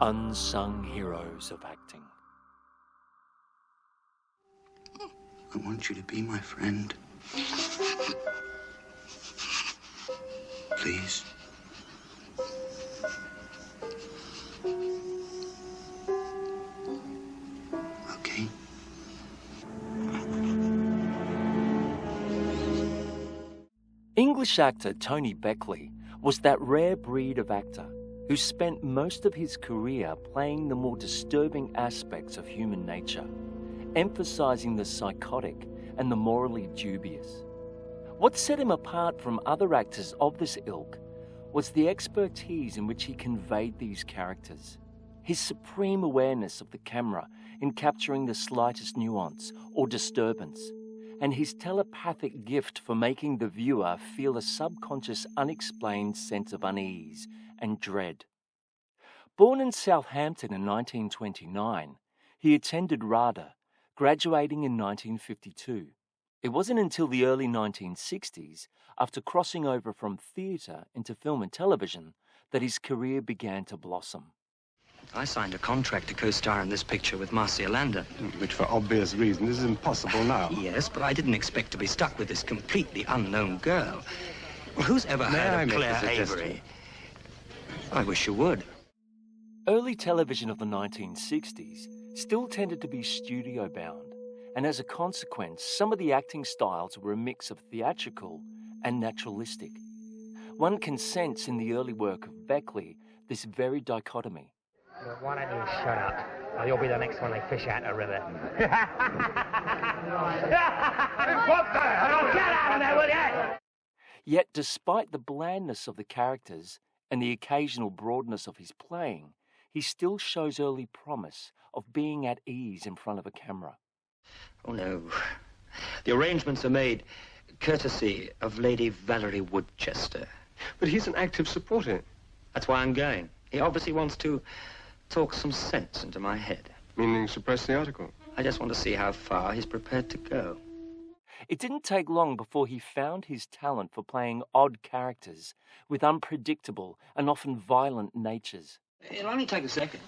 Unsung heroes of acting. I want you to be my friend. Please. Okay. English actor Tony Beckley was that rare breed of actor who spent most of his career playing the more disturbing aspects of human nature, emphasizing the psychotic and the morally dubious. What set him apart from other actors of this ilk was the expertise in which he conveyed these characters, his supreme awareness of the camera in capturing the slightest nuance or disturbance, and his telepathic gift for making the viewer feel a subconscious, unexplained sense of unease and dread. Born in Southampton in 1929, he attended RADA, graduating in 1952. It wasn't until the early 1960s, after crossing over from theatre into film and television, that his career began to blossom. I signed a contract to co-star in this picture with Marcia Lander. Which, for obvious reasons, is impossible now. Yes, but I didn't expect to be stuck with this completely unknown girl. Well, who's ever heard of Claire Avery? I wish you would. Early television of the 1960s still tended to be studio-bound, and as a consequence, some of the acting styles were a mix of theatrical and naturalistic. One can sense in the early work of Beckley this very dichotomy. Well, why don't you shut up? Or you'll be the next one they fish out of the river. What the hell? Get out of there, will you? Yet, despite the blandness of the characters and the occasional broadness of his playing, he still shows early promise of being at ease in front of a camera. Oh, no. The arrangements are made courtesy of Lady Valerie Woodchester. But he's an active supporter. That's why I'm going. He obviously wants to talk some sense into my head. Meaning suppress the article? I just want to see how far he's prepared to go. It didn't take long before he found his talent for playing odd characters with unpredictable and often violent natures. It'll only take a second.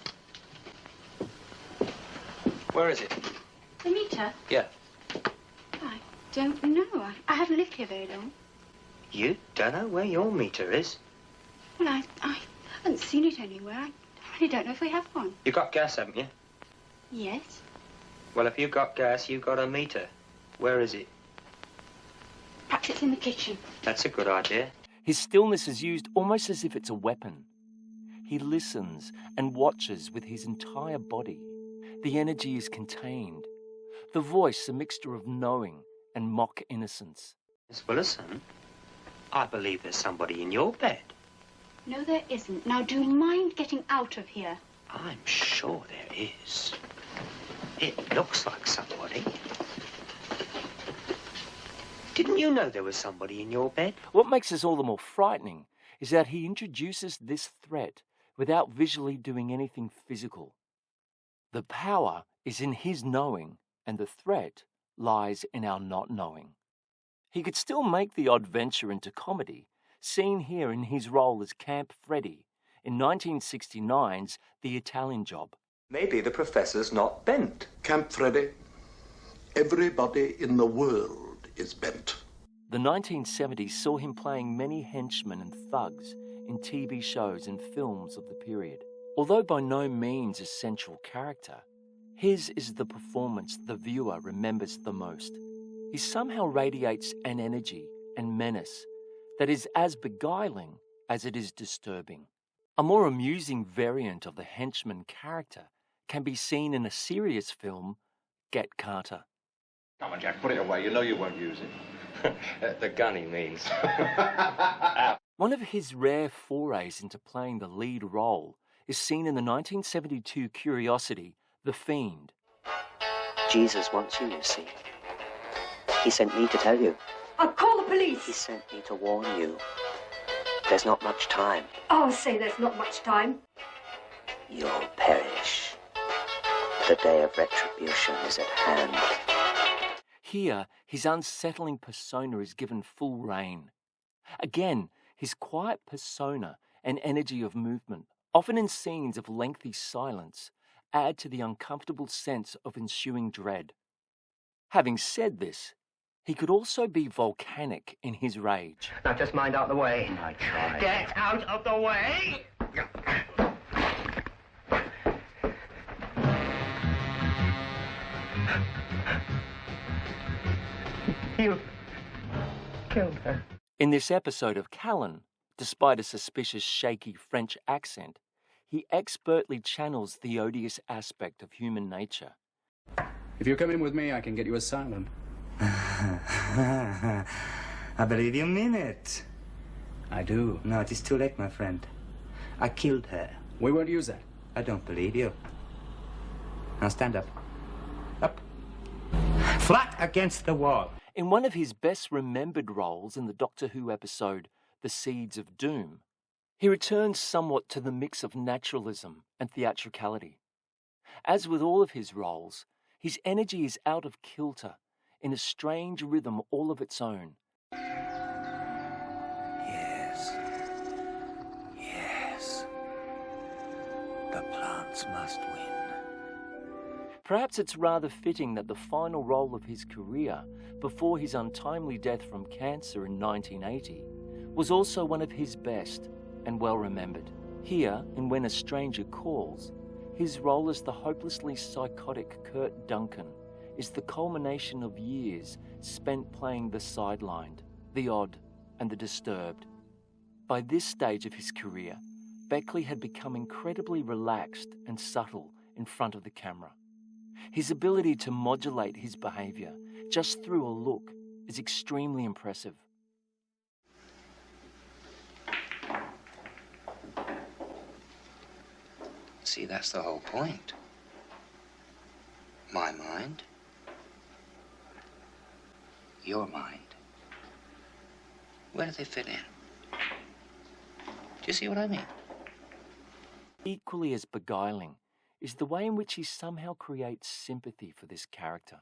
Where is it? The meter? Yeah. I don't know. I haven't lived here very long. You don't know where your meter is? Well, I haven't seen it anywhere. I really don't know if we have one. You got gas, haven't you? Yes. Well, if you've got gas, you've got a meter. Where is it? Perhaps it's in the kitchen. That's a good idea. His stillness is used almost as if it's a weapon. He listens and watches with his entire body. The energy is contained. The voice a mixture of knowing and mock innocence. Miss Willison, I believe there's somebody in your bed. No, there isn't. Now, do you mind getting out of here? I'm sure there is. It looks like somebody. Didn't you know there was somebody in your bed? What makes this all the more frightening is that he introduces this threat without visually doing anything physical. The power is in his knowing, and the threat lies in our not knowing. He could still make the odd venture into comedy, seen here in his role as Camp Freddy in 1969's The Italian Job. Maybe the professor's not bent. Camp Freddy, everybody in the world is bent. The 1970s saw him playing many henchmen and thugs in TV shows and films of the period. Although by no means a central character, his is the performance the viewer remembers the most. He somehow radiates an energy and menace that is as beguiling as it is disturbing. A more amusing variant of the henchman character can be seen in a serious film, Get Carter. Come on, Jack, put it away. You know you won't use it. The gun, he means. One of his rare forays into playing the lead role is seen in the 1972 curiosity, The Fiend. Jesus wants you, you see. He sent me to tell you. I'll call the police. He sent me to warn you. There's not much time. Oh, say there's not much time. You'll perish. The day of retribution is at hand. Here, his unsettling persona is given full rein. Again, his quiet persona and energy of movement often in scenes of lengthy silence, add to the uncomfortable sense of ensuing dread. Having said this, he could also be volcanic in his rage. Now just mind out the way. I tried. Get out of the way! You killed her. In this episode of Callan, despite a suspicious shaky French accent, he expertly channels the odious aspect of human nature. If you come in with me, I can get you asylum. I believe you mean it. I do. No, it is too late, my friend. I killed her. We won't use that. I don't believe you. Now stand up. Up. Flat against the wall. In one of his best remembered roles in the Doctor Who episode, The Seeds of Doom, he returns somewhat to the mix of naturalism and theatricality. As with all of his roles, his energy is out of kilter, in a strange rhythm all of its own. Yes. Yes. The plants must win. Perhaps it's rather fitting that the final role of his career, before his untimely death from cancer in 1980, was also one of his best and well remembered. Here, in When a Stranger Calls, his role as the hopelessly psychotic Kurt Duncan is the culmination of years spent playing the sidelined, the odd, and the disturbed. By this stage of his career, Beckley had become incredibly relaxed and subtle in front of the camera. His ability to modulate his behaviour just through a look is extremely impressive. See, that's the whole point. My mind. Your mind. Where do they fit in? Do you see what I mean? Equally as beguiling is the way in which he somehow creates sympathy for this character.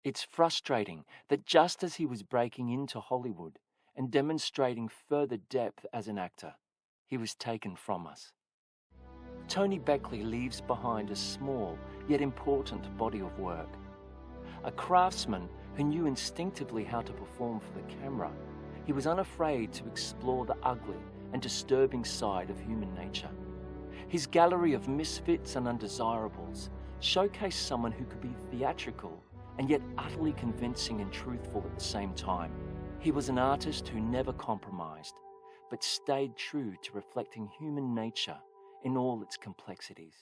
It's frustrating that just as he was breaking into Hollywood and demonstrating further depth as an actor, he was taken from us. Tony Beckley leaves behind a small yet important body of work. A craftsman who knew instinctively how to perform for the camera, he was unafraid to explore the ugly and disturbing side of human nature. His gallery of misfits and undesirables showcased someone who could be theatrical and yet utterly convincing and truthful at the same time. He was an artist who never compromised, but stayed true to reflecting human nature in all its complexities.